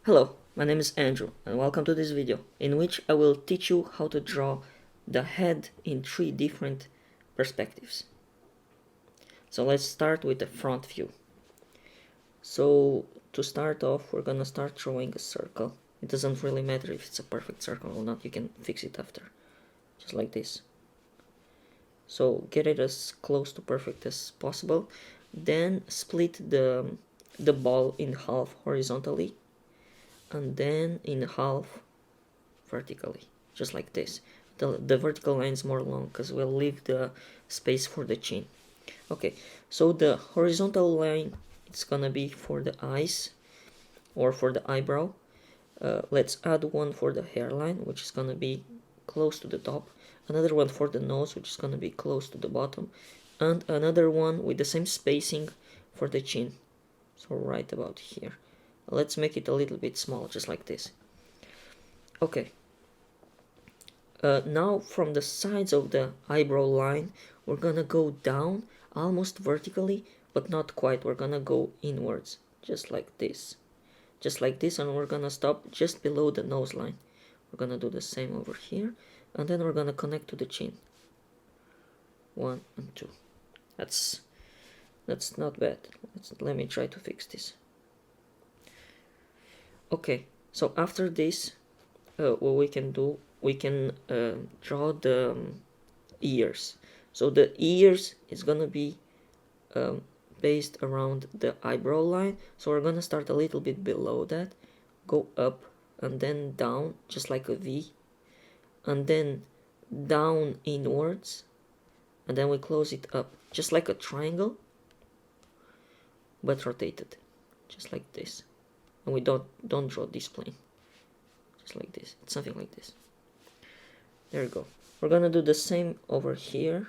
Hello, my name is Andrew and welcome to this video in which I will teach you how to draw the head in 3 different perspectives. So let's start with the front view. So to start off, we're gonna start drawing a circle. It doesn't really matter if it's a perfect circle or not, you can fix it after, just like this. So get it as close to perfect as possible, then split the ball in half horizontally and then in half vertically, just like this. The vertical line is more long because we'll leave the space for the chin. Okay, so the horizontal line, it's gonna be for the eyes or for the eyebrow. Let's add one for the hairline, which is gonna be close to the top, another one for the nose, which is gonna be close to the bottom, and another one with the same spacing for the chin, so right about here. Let's make it a little bit small, just like this. Okay, now from the sides of the eyebrow line, we're gonna go down almost vertically, but not quite. We're gonna go inwards, just like this. Just like this, and we're gonna stop just below the nose line. We're gonna do the same over here, and then we're gonna connect to the chin. 1 and 2. That's not bad. Let me try to fix this. Okay, so after this, what we can do, we can draw the ears. So the ears is gonna be based around the eyebrow line, so we're gonna start a little bit below that, go up and then down, just like a V, and then down inwards, and then we close it up, just like a triangle, but rotated, just like this. And we don't draw this plane, just like this. It's something like this. There you go. We're gonna do the same over here,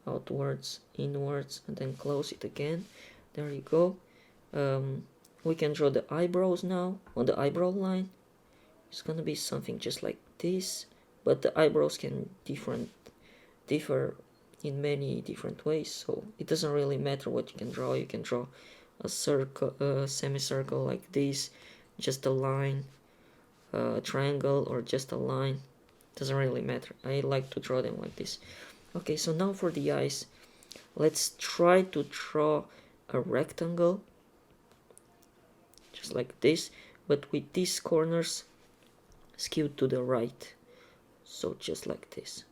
outwards, inwards, and then close it again. There you go. We can draw the eyebrows now on the eyebrow line. It's gonna be something just like this, but the eyebrows can differ in many different ways, so it doesn't really matter what you can draw. You can draw a circle, a semicircle like this, just a line, a triangle, or just a line. Doesn't really matter. I like to draw them like this. Okay, so now for the eyes, let's try to draw a rectangle, just like this, but with these corners skewed to the right, so just like this.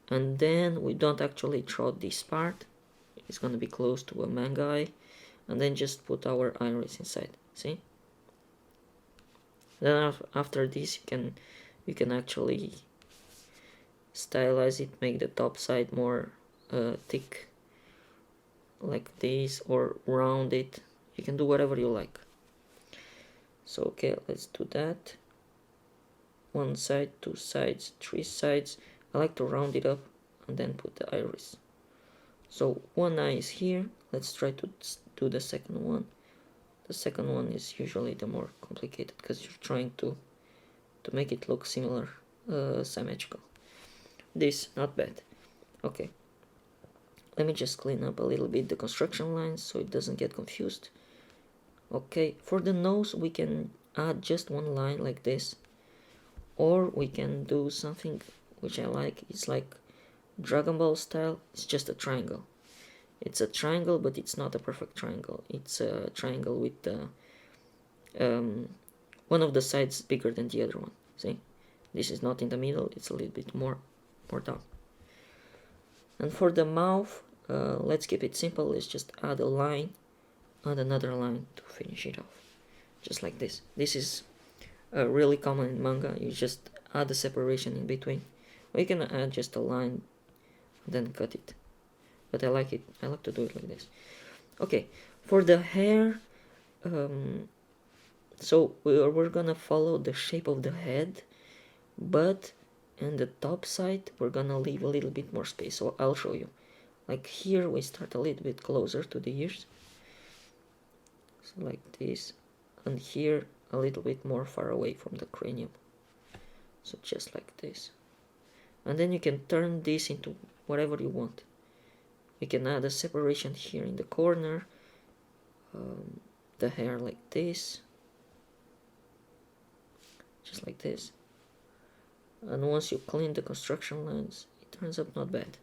And then we don't actually draw this part, it's gonna be close to a manga eye, and then just put our iris inside. See? Then after this, you can actually stylize it, make the top side more thick like this, or round it. You can do whatever you like. So okay, let's do that. 1 side, 2 sides, 3 sides. I like to round it up and then put the iris. So one eye is here. Let's try to do the second one. The second one is usually the more complicated because you're trying to make it look similar, symmetrical. This, not bad. Okay, let me just clean up a little bit the construction lines so it doesn't get confused. Okay, for the nose we can add just one line like this, or we can do something which I like. It's like Dragon Ball style. It's just a triangle. It's a triangle, but it's not a perfect triangle. It's a triangle with the one of the sides bigger than the other one. See, this is not in the middle, it's a little bit more down. And for the mouth, let's keep it simple. Let's just add a line and another line to finish it off, just like this. This is really common in manga. You just add a separation in between. Or you can add just a line and then cut it, but I like to do it like this. Okay, for the hair, so we're gonna follow the shape of the head, but in the top side we're gonna leave a little bit more space. So I'll show you. Like here we start a little bit closer to the ears, so like this, and here a little bit more far away from the cranium, so just like this. And then you can turn this into whatever you want. We can add a separation here in the corner, the hair like this, just like this. And once you clean the construction lines, it turns out not bad.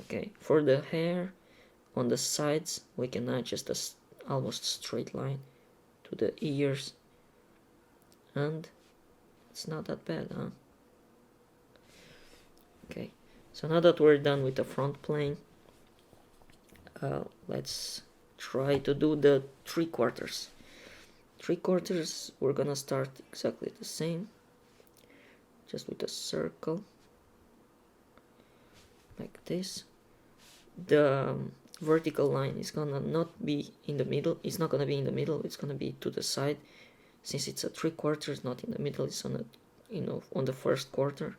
Okay, for the hair on the sides, we can add just a almost straight line to the ears, and it's not that bad, huh? Okay, so now that we're done with the front plane, let's try to do the 3/4. 3/4, we're gonna start exactly the same, just with a circle like this. The vertical line is gonna not be in the middle. It's not gonna be in the middle. It's gonna be to the side, since it's a 3/4, not in the middle. It's on a, on the first quarter.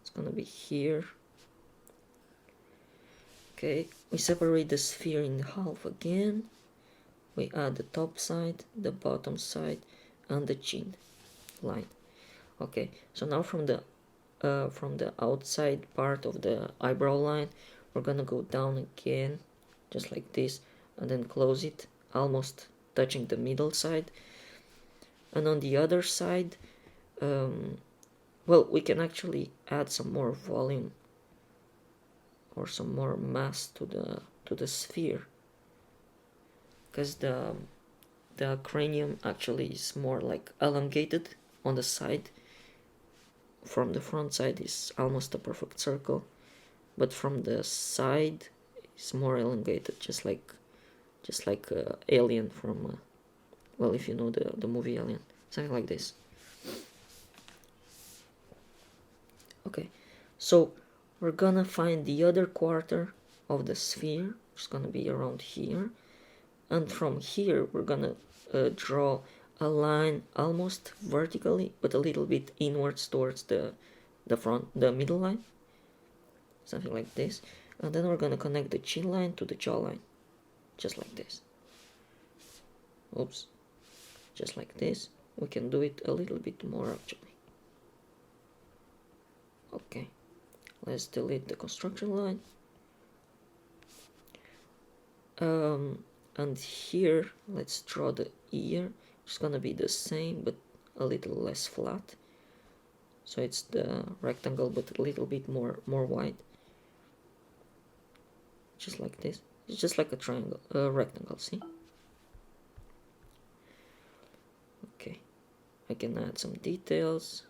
It's gonna be here. Okay, we separate the sphere in half again. We add the top side, the bottom side, and the chin line. Okay, so now from the outside part of the eyebrow line, we're gonna go down again, just like this, and then close it, almost touching the middle side. And on the other side, well, we can actually add some more volume or some more mass to the sphere, because the cranium actually is more like elongated on the side. From the front side is almost a perfect circle, but from the side it's more elongated, just like Alien from well, if you know the movie Alien, something like this. Okay, so we're gonna find the other quarter of the sphere, which is gonna be around here, and from here we're gonna draw a line almost vertically, but a little bit inwards towards the middle line, something like this. And then we're gonna connect the chin line to the jawline, just like this. Oops, just like this. We can do it a little bit more actually. Okay, let's delete the construction line. And here let's draw the ear. It's gonna be the same but a little less flat, so it's the rectangle but a little bit more wide, just like this. It's just like a triangle, rectangle, see? Okay, I can add some details.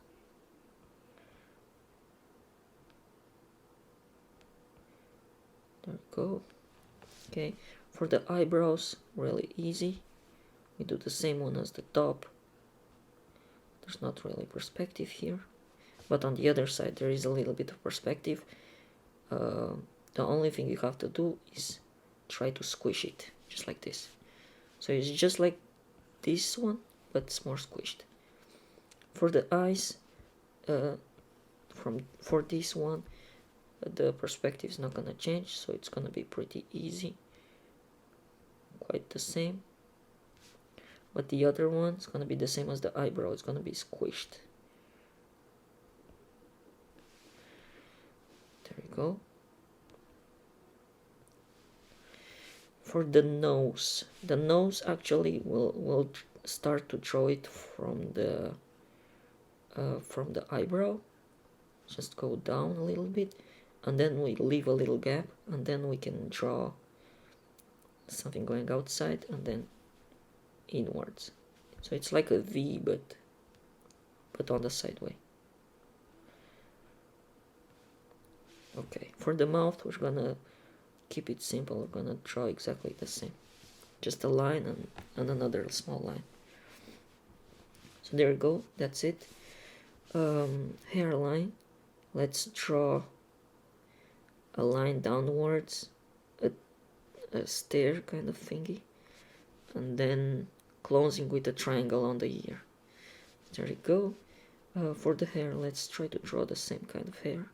There we go. Okay, for the eyebrows, really easy. We do the same one as the top. There's not really perspective here, but on the other side there is a little bit of perspective. The only thing you have to do is try to squish it, just like this. So it's just like this one, but it's more squished. For the eyes, for this one, the perspective is not gonna change, so it's gonna be pretty easy, quite the same. But the other one is gonna be the same as the eyebrow. It's gonna be squished. There we go. For the nose actually we'll start to draw it from the eyebrow. Just go down a little bit, and then we leave a little gap, and then we can draw something going outside and then inwards. So it's like a V, but on the side way. Okay, for the mouth, we're gonna keep it simple. We're gonna draw exactly the same, just a line and another small line. So there you go, that's it. Hairline, let's draw a line downwards, a stair kind of thingy, and then closing with a triangle on the ear. There you go. For the hair, let's try to draw the same kind of hair.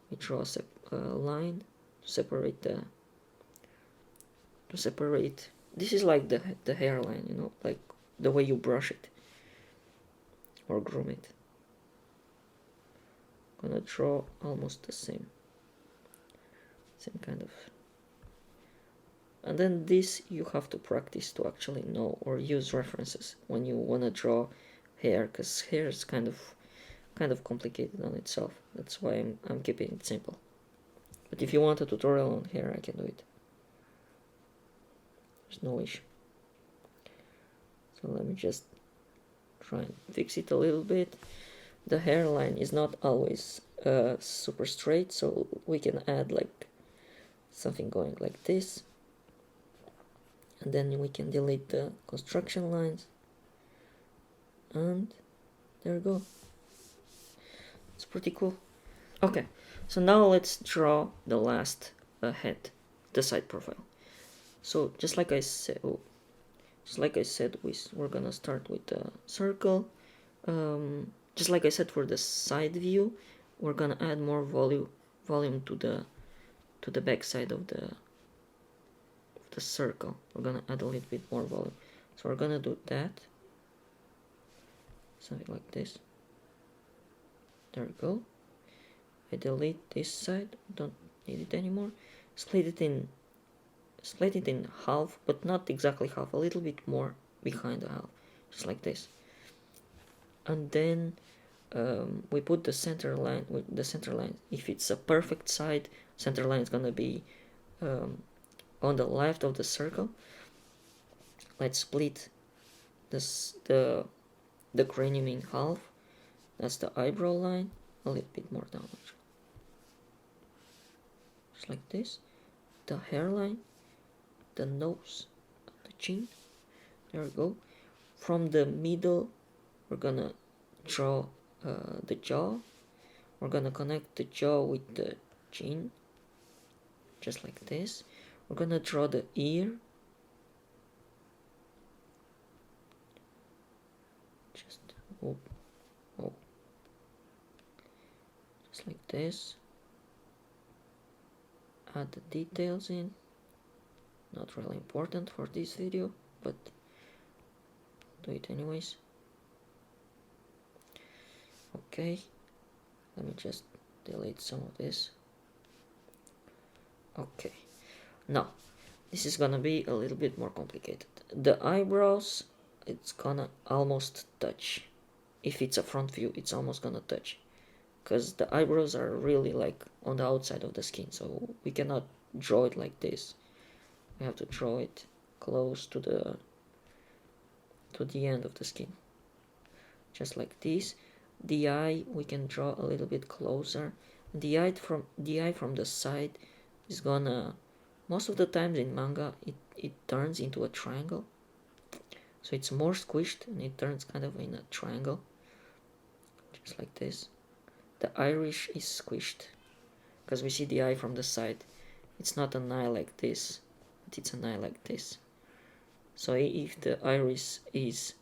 We draw a line to separate this is like the hairline, you know, like the way you brush it or groom it. I'm gonna draw almost the same kind of And then this you have to practice to actually know or use references when you want to draw hair, because hair is kind of complicated on itself. That's why I'm keeping it simple. But if you want a tutorial on hair, I can do it. There's no issue. So let me just try and fix it a little bit. The hairline is not always super straight, so we can add like something going like this, and then we can delete the construction lines, and there we go. It's pretty cool. Okay, so now let's draw the last head, the side profile. So just like I said, we're gonna start with the circle. Just like I said, for the side view, we're gonna add more volume to the back side of the circle. We're gonna add a little bit more volume. So we're gonna do that. Something like this. There we go. I delete this side, don't need it anymore. Split it in half, but not exactly half, a little bit more behind the half, just like this. And then we put the center line with the center line. If it's a perfect side, center line is gonna be on the left of the circle. Let's split the cranium in half. That's the eyebrow line, a little bit more down, just like this. The hairline, the nose, the chin. There we go. From the middle, we're gonna draw the jaw. We're gonna connect the jaw with the chin, just like this. We're gonna draw the ear, just just like this. Add the details in. Not really important for this video, but do it anyways. Okay, let me just delete some of this. Okay, now this is gonna be a little bit more complicated. The eyebrows, it's gonna almost touch. If it's a front view, it's almost gonna touch, because the eyebrows are really like on the outside of the skin, so we cannot draw it like this. We have to draw it close to the end of the skin, just like this. The eye we can draw a little bit closer. The eye from the side is gonna, most of the times in manga, it turns into a triangle, so it's more squished and it turns kind of in a triangle, just like this. The iris is squished because we see the eye from the side. It's not an eye like this, but it's an eye like this. So if the iris is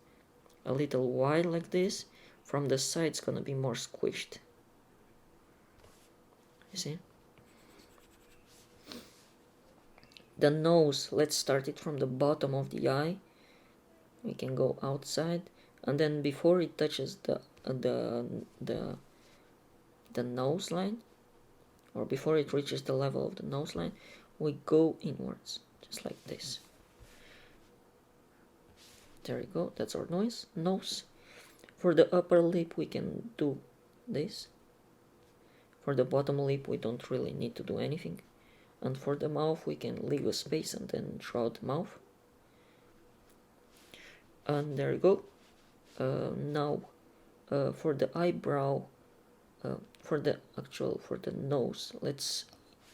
a little wide like this, from the side it's gonna be more squished. You see? The nose, let's start it from the bottom of the eye. We can go outside, and then before it touches the nose line, or before it reaches the level of the nose line, we go inwards, just like this. There we go, that's our nose. For the upper lip we can do this. For the bottom lip we don't really need to do anything. And for the mouth we can leave a space and then draw the mouth. And there you go. Now for the eyebrow, for the nose, let's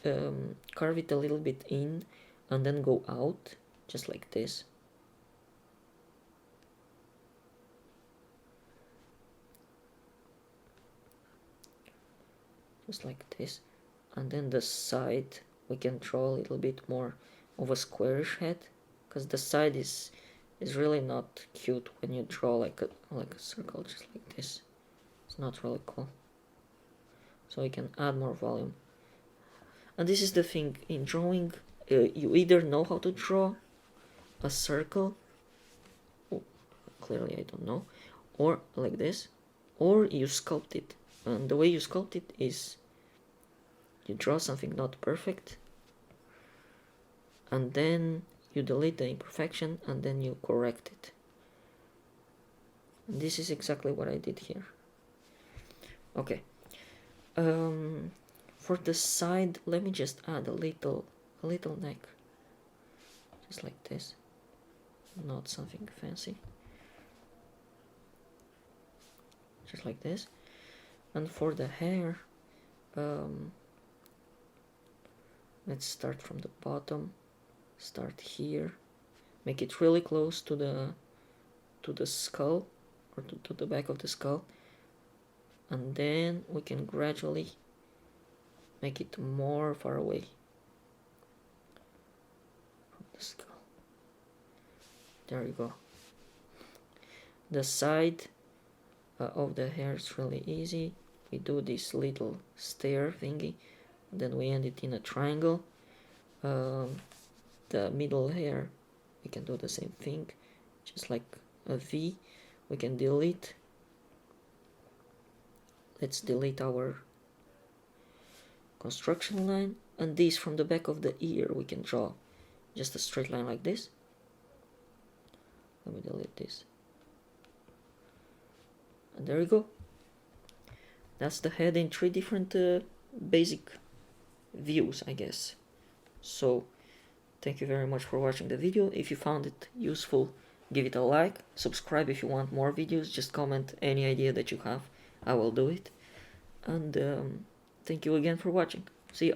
carve it a little bit in and then go out, just like this. Just like this. And then the side we can draw a little bit more of a squarish head, because the side is really not cute when you draw like a circle, just like this. It's not really cool. So we can add more volume. And this is the thing in drawing, you either know how to draw a circle, clearly I don't know, or like this, or you sculpt it. And the way you sculpt it is you draw something not perfect, and then you delete the imperfection and then you correct it. And this is exactly what I did here. Okay. For the side, let me just add a little neck, just like this, not something fancy, just like this. And for the hair, let's start from the bottom, start here, make it really close to the skull, or to the back of the skull, and then we can gradually make it more far away from the skull. There you go. The side of the hair is really easy. We do this little stair thingy, and then we end it in a triangle. The middle hair, we can do the same thing, just like a V. We can delete. Let's delete our construction line, and this from the back of the ear we can draw just a straight line like this. Let me delete this, and there you go. That's the head in 3 different basic views, I guess. So thank you very much for watching the video. If you found it useful, give it a like, subscribe if you want more videos, just comment any idea that you have, I will do it. And thank you again for watching. See ya.